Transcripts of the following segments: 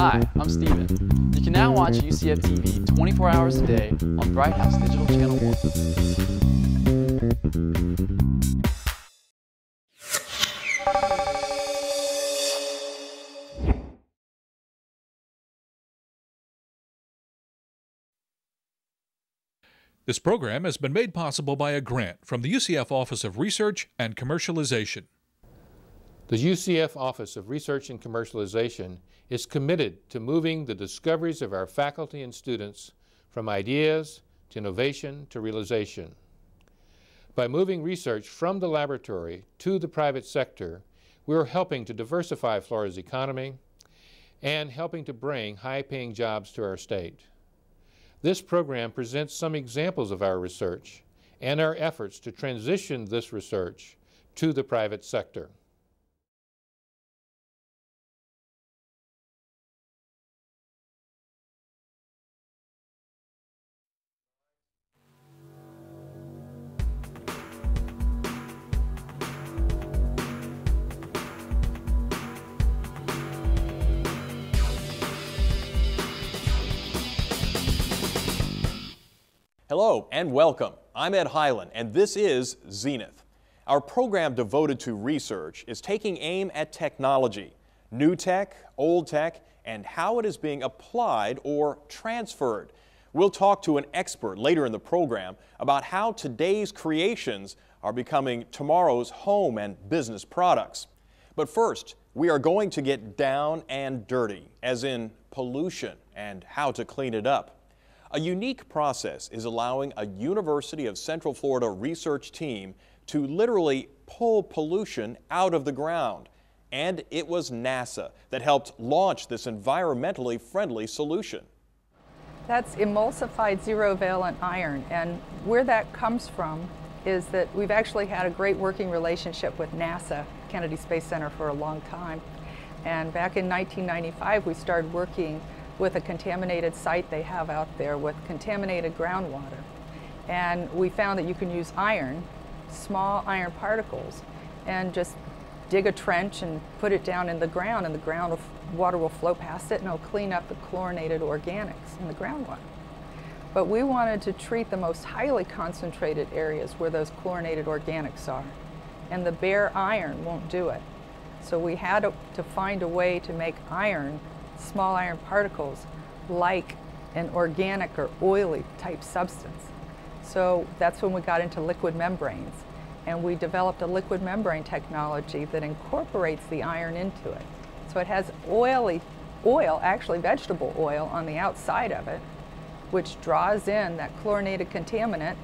Hi, I'm Steven. You can now watch UCF TV 24 hours a day on Bright House Digital Channel 1. This program has been made possible by a grant from the UCF Office of Research and Commercialization. The UCF Office of Research and Commercialization is committed to moving the discoveries of our faculty and students from ideas to innovation to realization. By moving research from the laboratory to the private sector, we are helping to diversify Florida's economy and helping to bring high-paying jobs to our state. This program presents some examples of our research and our efforts to transition this research to the private sector. Hello and welcome. I'm Ed Hyland and this is Zenith. Our program devoted to research is taking aim at technology, new tech, old tech, and how it is being applied or transferred. We'll talk to an expert later in the program about how today's creations are becoming tomorrow's home and business products. But first, we are going to get down and dirty, as in pollution and how to clean it up. A unique process is allowing a University of Central Florida research team to literally pull pollution out of the ground. And it was NASA that helped launch this environmentally friendly solution. That's emulsified zerovalent iron, and where that comes from is that we've actually had a great working relationship with NASA, Kennedy Space Center, for a long time. And back in 1995 we started working with a contaminated site they have out there with contaminated groundwater. And we found that you can use iron, small iron particles, and just dig a trench and put it down in the ground, and water will flow past it and it'll clean up the chlorinated organics in the groundwater. But we wanted to treat the most highly concentrated areas where those chlorinated organics are, and the bare iron won't do it. So we had to find a way to make iron, small iron particles, like an organic or oily type substance. So that's when we got into liquid membranes, and we developed a liquid membrane technology that incorporates the iron into it. So it has oil, actually vegetable oil, on the outside of it, which draws in that chlorinated contaminant,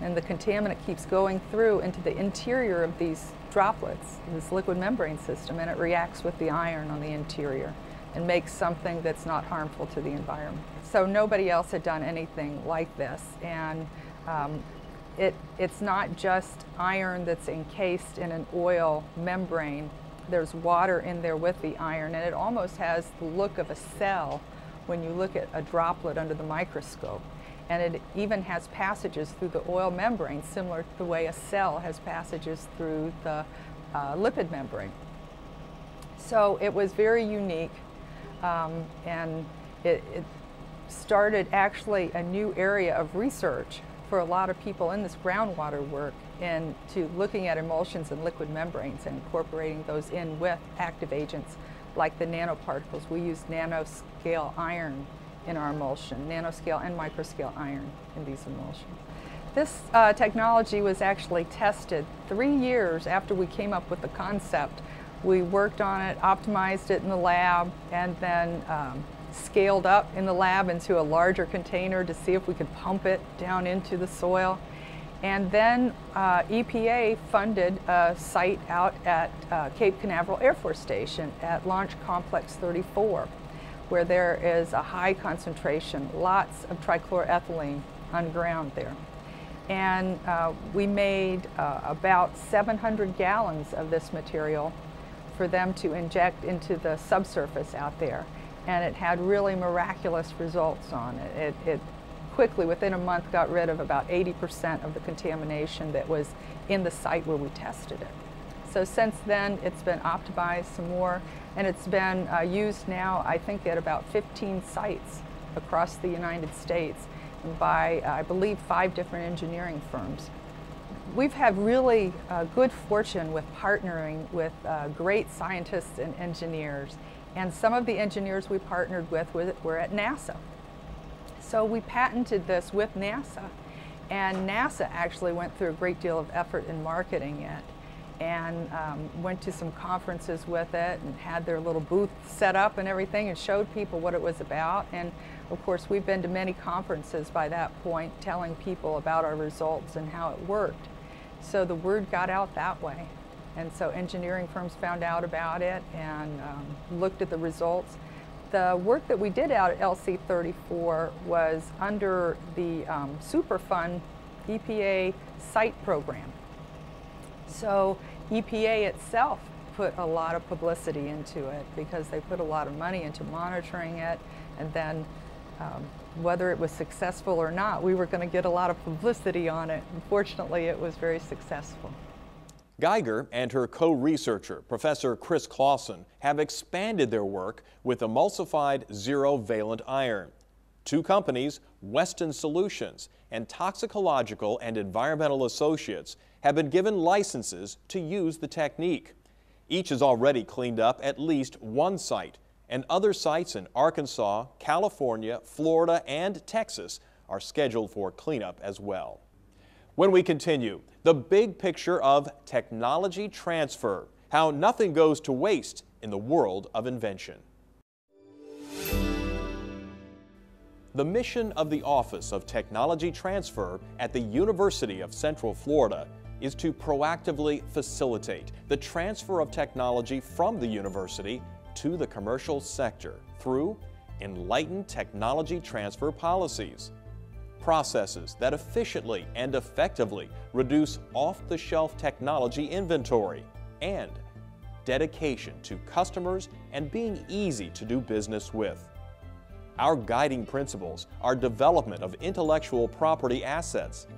and the contaminant keeps going through into the interior of these droplets, this liquid membrane system, and it reacts with the iron on the interior and makes something that's not harmful to the environment. So nobody else had done anything like this, and it's not just iron that's encased in an oil membrane. There's water in there with the iron, and it almost has the look of a cell when you look at a droplet under the microscope. And it even has passages through the oil membrane, similar to the way a cell has passages through the lipid membrane. So it was very unique. And it started actually a new area of research for a lot of people in this groundwater work, into looking at emulsions and liquid membranes and incorporating those in with active agents like the nanoparticles. We use nanoscale iron in our emulsion, nanoscale and microscale iron in these emulsions. This technology was actually tested 3 years after we came up with the concept. We worked on it, optimized it in the lab, and then scaled up in the lab into a larger container to see if we could pump it down into the soil. And then EPA funded a site out at Cape Canaveral Air Force Station at Launch Complex 34, where there is a high concentration, lots of trichloroethylene on ground there. And we made about 700 gallons of this material for them to inject into the subsurface out there, and it had really miraculous results on it. It quickly, within a month, got rid of about 80% of the contamination that was in the site where we tested it. So since then, it's been optimized some more, and it's been used now, I think, at about 15 sites across the United States by, I believe, 5 different engineering firms. We've had really good fortune with partnering with great scientists and engineers, and some of the engineers we partnered with were at NASA. So we patented this with NASA, and NASA actually went through a great deal of effort in marketing it, and went to some conferences with it and had their little booth set up and everything and showed people what it was about. And of course, we've been to many conferences by that point telling people about our results and how it worked. So the word got out that way. And so engineering firms found out about it and looked at the results. The work that we did out at LC34 was under the Superfund EPA site program. So EPA itself put a lot of publicity into it because they put a lot of money into monitoring it, and then whether it was successful or not, we were going to get a lot of publicity on it. Unfortunately, it was very successful. Geiger and her co-researcher, Professor Chris Clausen, have expanded their work with emulsified zerovalent iron. 2 companies, Weston Solutions and Toxicological and Environmental Associates, have been given licenses to use the technique. Each has already cleaned up at least 1 site, and other sites in Arkansas, California, Florida, and Texas are scheduled for cleanup as well. When we continue, the big picture of technology transfer, how nothing goes to waste in the world of invention. The mission of the Office of Technology Transfer at the University of Central Florida is to proactively facilitate the transfer of technology from the university to the commercial sector through enlightened technology transfer policies, processes that efficiently and effectively reduce off-the-shelf technology inventory, and dedication to customers and being easy to do business with. Our guiding principles are development of intellectual property assets,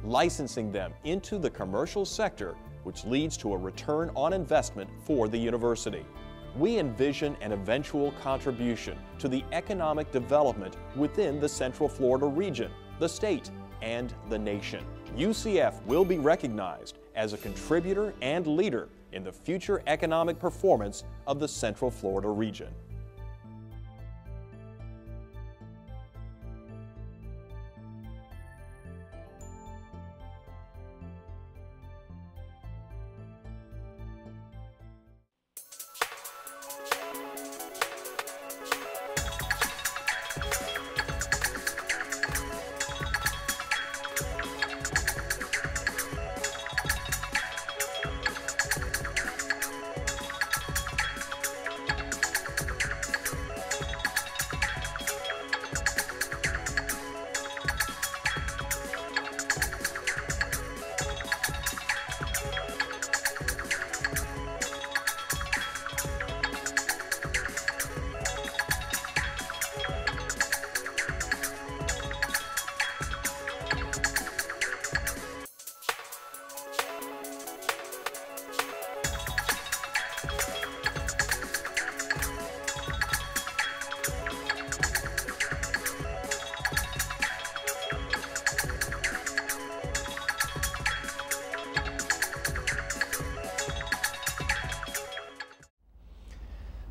licensing them into the commercial sector, which leads to a return on investment for the university. We envision an eventual contribution to the economic development within the Central Florida region, the state, and the nation. UCF will be recognized as a contributor and leader in the future economic performance of the Central Florida region.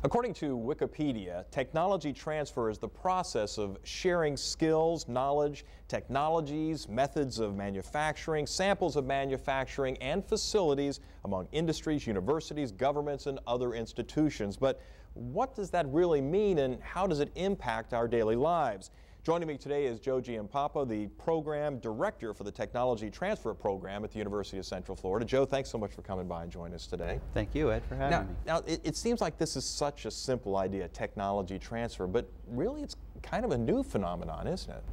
According to Wikipedia, technology transfer is the process of sharing skills, knowledge, technologies, methods of manufacturing, samples of manufacturing, and facilities among industries, universities, governments, and other institutions. But what does that really mean, and how does it impact our daily lives? Joining me today is Joe Giampapa, the Program Director for the Technology Transfer Program at the University of Central Florida. Joe, thanks so much for coming by and joining us today. Thank you, Ed, for having me. Now, it seems like this is such a simple idea, technology transfer, but really it's kind of a new phenomenon, isn't it?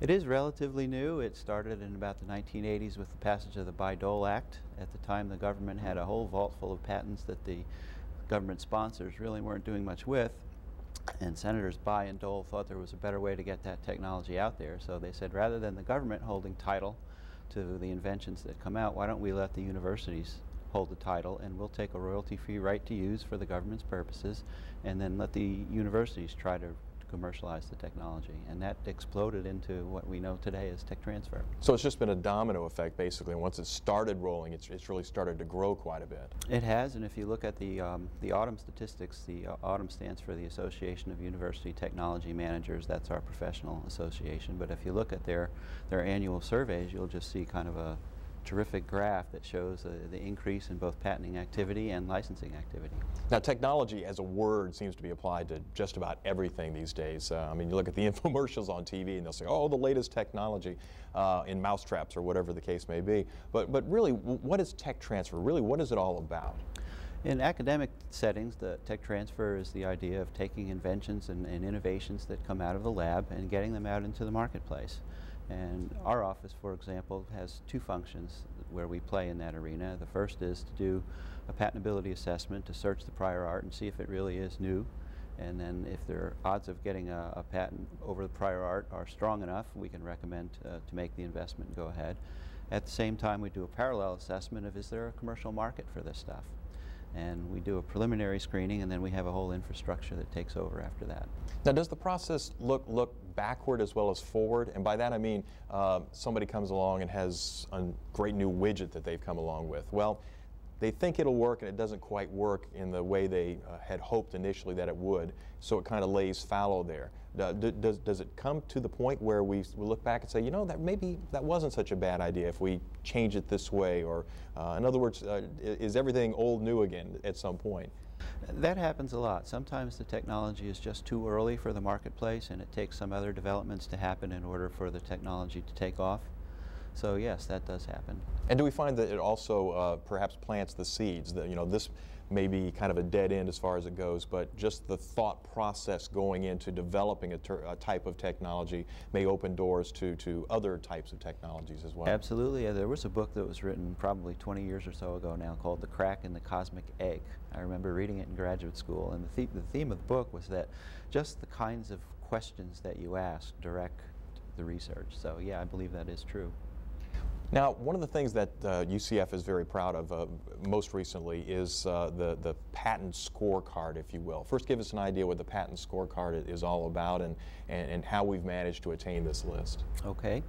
It is relatively new. It started in about the 1980s with the passage of the Bayh-Dole Act. At the time, the government had a whole vault full of patents that the government sponsors really weren't doing much with. And Senators Bayh and Dole thought there was a better way to get that technology out there. So they said, rather than the government holding title to the inventions that come out, why don't we let the universities hold the title, and we'll take a royalty-free right to use for the government's purposes, and then let the universities try to commercialize the technology. And that exploded into what we know today as tech transfer. So it's just been a domino effect, basically. And once it started rolling, it's really started to grow quite a bit. It has, and if you look at the AUTM statistics, the AUTM stands for the Association of University Technology Managers. That's our professional association. But if you look at their annual surveys, you'll just see kind of a terrific graph that shows the increase in both patenting activity and licensing activity. Now, technology as a word seems to be applied to just about everything these days. I mean, you look at the infomercials on TV and they'll say, oh, the latest technology in mousetraps or whatever the case may be. But really, what is tech transfer? Really, what is it all about? In academic settings, the tech transfer is the idea of taking inventions and innovations that come out of the lab and getting them out into the marketplace. And our office, for example, has two functions where we play in that arena. The first is to do a patentability assessment to search the prior art and see if it really is new. And then if their odds of getting a patent over the prior art are strong enough, we can recommend to make the investment and go ahead. At the same time, we do a parallel assessment of is there a commercial market for this stuff. And we do a preliminary screening, and then we have a whole infrastructure that takes over after that. Now, does the process look backward as well as forward? And by that I mean somebody comes along and has a great new widget that they've come along with. Well, they think it'll work and it doesn't quite work in the way they had hoped initially that it would, so it kind of lays fallow there. Does it come to the point where we look back and say, you know, that maybe that wasn't such a bad idea if we change it this way? Or in other words, is everything old new again at some point? That happens a lot. Sometimes the technology is just too early for the marketplace and it takes some other developments to happen in order for the technology to take off. So yes, that does happen. And do we find that it also perhaps plants the seeds? That, you know, this may be kind of a dead end as far as it goes, but just the thought process going into developing a type of technology may open doors to other types of technologies as well. Absolutely. There was a book that was written probably 20 years or so ago now called The Crack in the Cosmic Egg. I remember reading it in graduate school, and the theme of the book was that just the kinds of questions that you ask direct the research. So yeah, I believe that is true. Now, one of the things that UCF is very proud of most recently is the patent scorecard, if you will. First, give us an idea what the patent scorecard is all about and how we've managed to attain this list. Okay.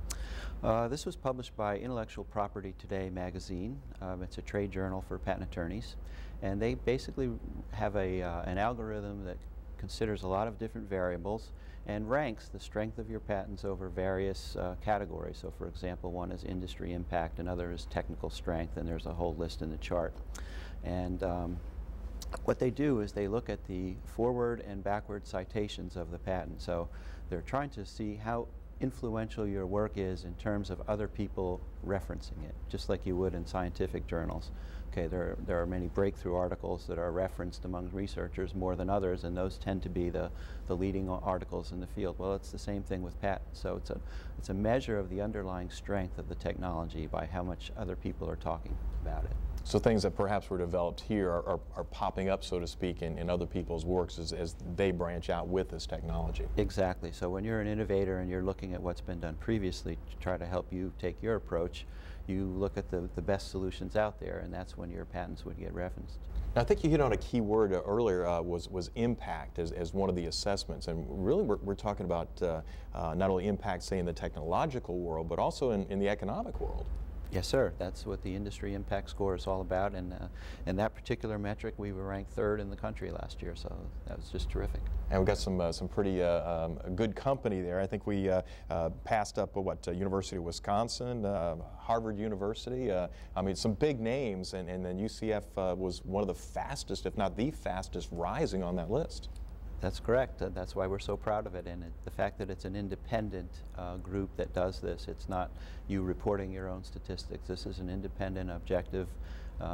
This was published by Intellectual Property Today magazine. It's a trade journal for patent attorneys. And they basically have an algorithm that considers a lot of different variables and ranks the strength of your patents over various categories. So for example, one is industry impact, another is technical strength, and there's a whole list in the chart. And what they do is they look at the forward and backward citations of the patent. So they're trying to see how influential your work is in terms of other people referencing it, just like you would in scientific journals. Okay, there are many breakthrough articles that are referenced among researchers more than others, and those tend to be the leading articles in the field. Well, it's the same thing with patents. So it's a measure of the underlying strength of the technology by how much other people are talking about it. So things that perhaps were developed here are popping up, so to speak, in other people's works as they branch out with this technology. Exactly. So when you're an innovator and you're looking at what's been done previously to try to help you take your approach, you look at the best solutions out there, and that's when your patents would get referenced. Now, I think you hit on a key word earlier, was impact as one of the assessments. And really we're talking about not only impact, say, in the technological world, but also in the economic world. Yes, sir. That's what the industry impact score is all about, and in that particular metric, we were ranked 3rd in the country last year, so that was just terrific. And we've got some pretty good company there. I think we passed up University of Wisconsin, Harvard University. I mean, some big names, and then UCF was one of the fastest, if not the fastest, rising on that list. That's correct. That's why we're so proud of it, and the fact that it's an independent group that does this. It's not you reporting your own statistics. This is an independent, objective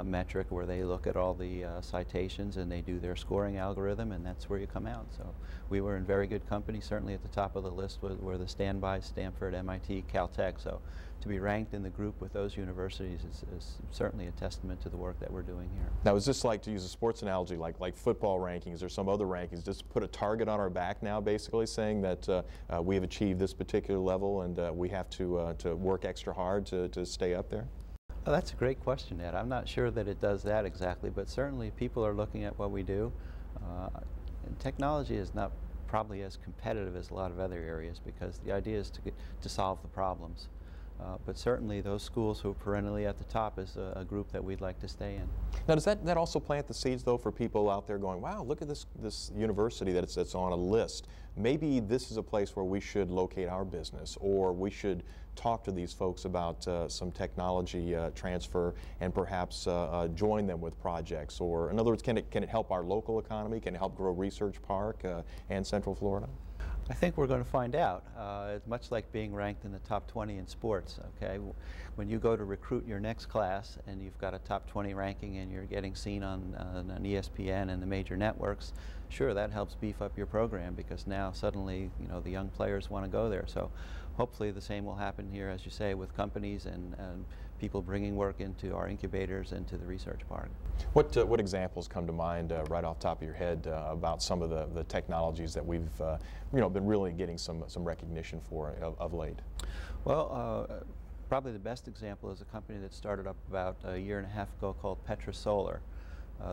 metric where they look at all the citations and they do their scoring algorithm, and that's where you come out. So we were in very good company. Certainly at the top of the list were the standbys, Stanford, MIT, Caltech. So to be ranked in the group with those universities is certainly a testament to the work that we're doing here. Now, is this like, to use a sports analogy, like football rankings or some other rankings, just put a target on our back now, basically saying that we have achieved this particular level and we have to work extra hard to stay up there? Well, that's a great question, Ed. I'm not sure that it does that exactly, but certainly people are looking at what we do. And technology is not probably as competitive as a lot of other areas because the idea is to solve the problems. But certainly those schools who are perennially at the top is a group that we'd like to stay in. Now, does that also plant the seeds, though, for people out there going, wow, look at this university that's on a list. Maybe this is a place where we should locate our business, or we should talk to these folks about some technology transfer and perhaps join them with projects. Or, in other words, can it help our local economy? Can it help grow Research Park and Central Florida? I think we're going to find out. It's much like being ranked in the top 20 in sports, okay? When you go to recruit your next class and you've got a top 20 ranking and you're getting seen on ESPN and the major networks, sure, that helps beef up your program because now suddenly, you know, the young players want to go there. So hopefully the same will happen here, as you say, with companies and people bringing work into our incubators and to the research park. What examples come to mind right off the top of your head about some of the technologies that we've been really getting some recognition for of late? Well, probably the best example is a company that started up about a year and a half ago called Petra Solar.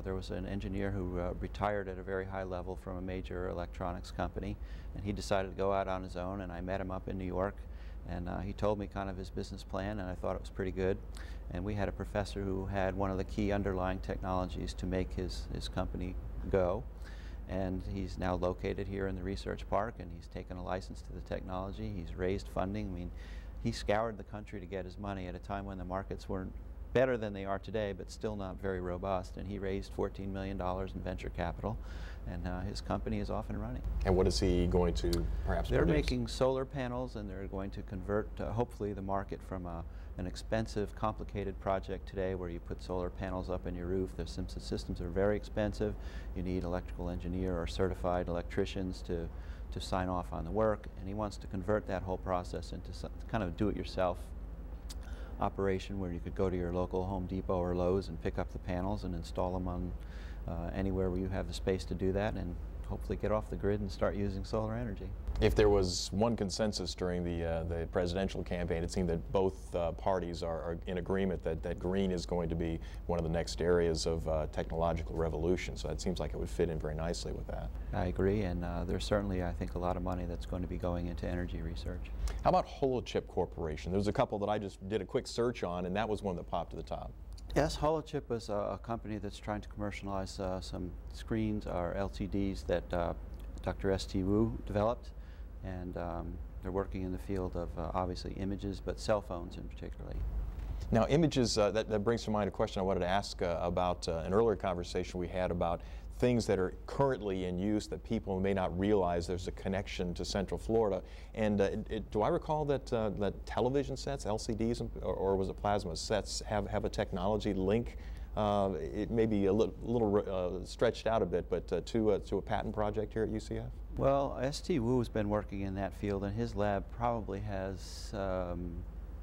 There was an engineer who retired at a very high level from a major electronics company, and he decided to go out on his own, and I met him up in New York. And he told me kind of his business plan, and I thought it was pretty good. And we had a professor who had one of the key underlying technologies to make his company go. And he's now located here in the research park, and he's taken a license to the technology. He's raised funding. I mean, he scoured the country to get his money at a time when the markets weren't better than they are today, but still not very robust. And he raised $14 million in venture capital, and his company is off and running. And what is he going to perhaps They're produce? making solar panels, and they're going to convert, hopefully, the market from an expensive, complicated project today where you put solar panels up in your roof. The systems are very expensive. You need electrical engineer or certified electricians to sign off on the work, and he wants to convert that whole process into some kind of do-it-yourself operation where you could go to your local Home Depot or Lowe's and pick up the panels and install them on anywhere where you have the space to do that, and hopefully get off the grid and start using solar energy. If there was one consensus during the presidential campaign, it seemed that both parties are in agreement that green is going to be one of the next areas of technological revolution. So it seems like it would fit in very nicely with that. I agree, and there's certainly, I think, a lot of money that's going to be going into energy research. How about Holochip Corporation? There's a couple that I just did a quick search on, and that was one that popped to the top. Yes, Holochip is a company that's trying to commercialize some screens or LCDs that Dr. S.T. Wu developed, and they're working in the field of obviously images, but cell phones in particular. Now, images, that brings to mind a question I wanted to ask about an earlier conversation we had about things that are currently in use that people may not realize there's a connection to Central Florida. And do I recall that television sets, LCDs, or was it plasma sets, have a technology link? It may be a little stretched out a bit, but to a patent project here at UCF? Well, S.T. Wu has been working in that field, and his lab probably has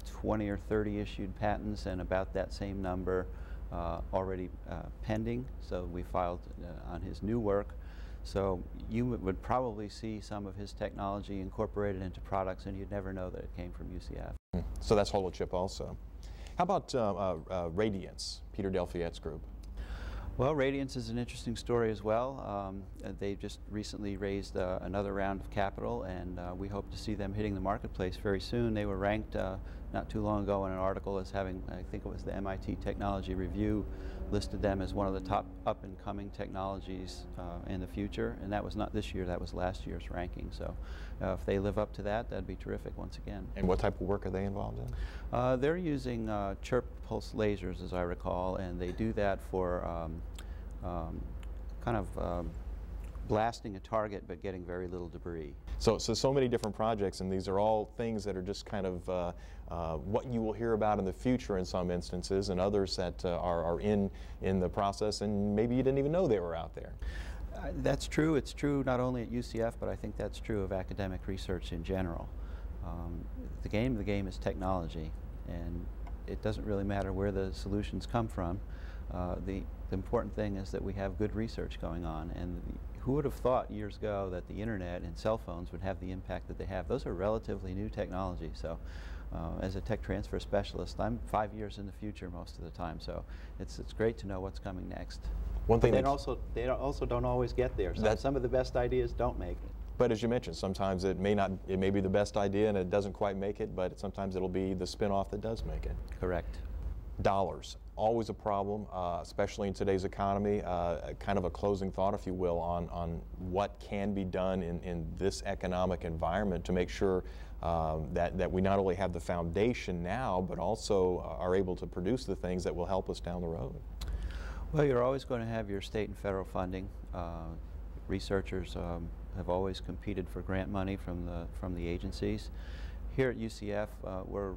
20 or 30 issued patents and about that same number already pending. So we filed on his new work. So you would probably see some of his technology incorporated into products, and you'd never know that it came from UCF. So that's Holochip also. How about Radiance, Peter Delfiette's group? Well, Radiance is an interesting story as well. They just recently raised another round of capital, and we hope to see them hitting the marketplace very soon. They were ranked not too long ago in an article as having, I think it was the MIT Technology Review, listed them as one of the top up-and-coming technologies in the future. And that was not this year, that was last year's ranking. So if they live up to that, that'd be terrific once again. And what type of work are they involved in? They're using chirp pulse lasers, as I recall, and they do that for kind of blasting a target but getting very little debris. So many different projects, and these are all things that are just kind of what you will hear about in the future in some instances, and others that are in the process, and maybe you didn't even know they were out there. That's true. It's true not only at UCF, but I think that's true of academic research in general. The game is technology, and it doesn't really matter where the solutions come from. The important thing is that we have good research going on, and who would have thought years ago that the internet and cell phones would have the impact that they have? Those are relatively new technologies, so As a tech transfer specialist, I'm 5 years in the future most of the time, so it's great to know what's coming next. One thing they also don't always get there. Some of the best ideas don't make it. But as you mentioned, sometimes it may be the best idea and it doesn't quite make it, but sometimes it'll be the spin-off that does make it. Correct. Dollars, always a problem, especially in today's economy. Kind of a closing thought, if you will, on what can be done in this economic environment to make sure that we not only have the foundation now, but also are able to produce the things that will help us down the road. Well, you're always going to have your state and federal funding. Researchers have always competed for grant money from the agencies. Here at UCF, we're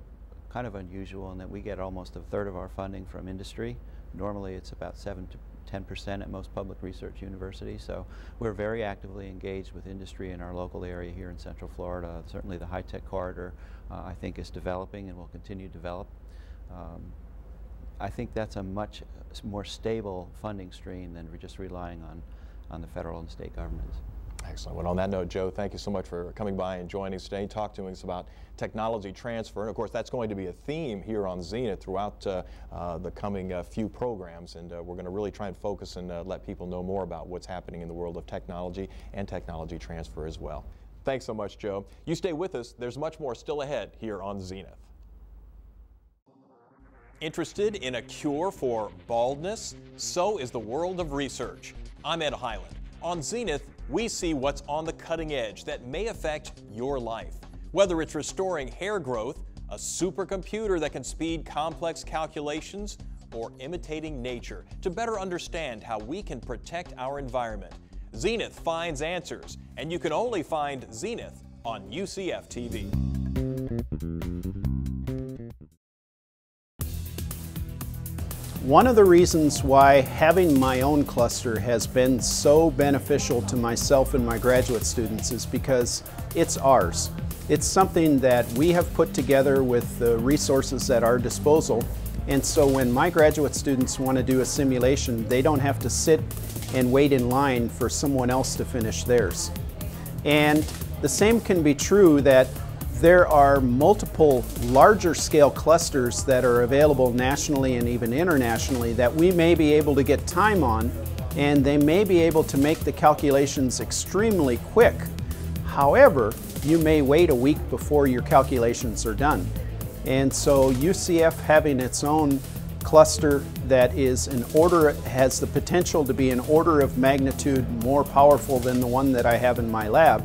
kind of unusual in that we get almost a third of our funding from industry. Normally it's about 7 to 10% at most public research universities, so we're very actively engaged with industry in our local area here in Central Florida. Certainly the high-tech corridor I think is developing and will continue to develop. I think that's a much more stable funding stream than just relying on the federal and state governments. Excellent. Well, on that note, Joe, thank you so much for coming by and joining us today, talk to us about technology transfer. And of course, that's going to be a theme here on Zenith throughout the coming few programs. And we're going to really try and focus and let people know more about what's happening in the world of technology and technology transfer as well. Thanks so much, Joe. You stay with us. There's much more still ahead here on Zenith. Interested in a cure for baldness? So is the world of research. I'm Ed Highland. On Zenith, we see what's on the cutting edge that may affect your life. Whether it's restoring hair growth, a supercomputer that can speed complex calculations, or imitating nature to better understand how we can protect our environment. Zenith finds answers, and you can only find Zenith on UCF TV. One of the reasons why having my own cluster has been so beneficial to myself and my graduate students is because it's ours. It's something that we have put together with the resources at our disposal, and so when my graduate students want to do a simulation, they don't have to sit and wait in line for someone else to finish theirs. And the same can be true that there are multiple larger scale clusters that are available nationally and even internationally that we may be able to get time on, and they may be able to make the calculations extremely quick. However, you may wait a week before your calculations are done. And so UCF having its own cluster that is has the potential to be an order of magnitude more powerful than the one that I have in my lab,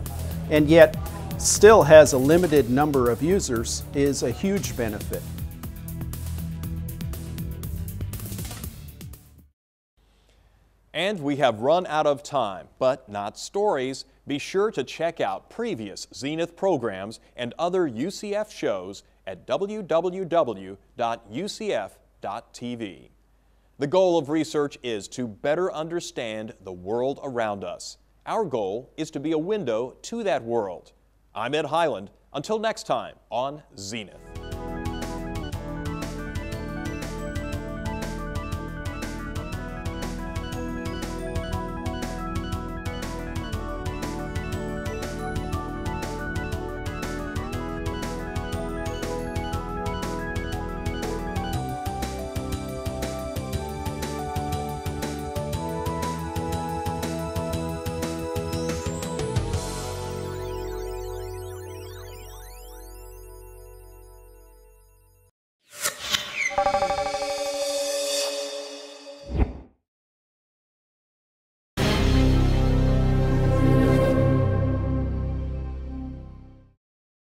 and yet still has a limited number of users, is a huge benefit. And we have run out of time, but not stories. Be sure to check out previous Zenith programs and other UCF shows at www.ucf.tv. The goal of research is to better understand the world around us. Our goal is to be a window to that world. I'm Ed Highland. Until next time on Zenith.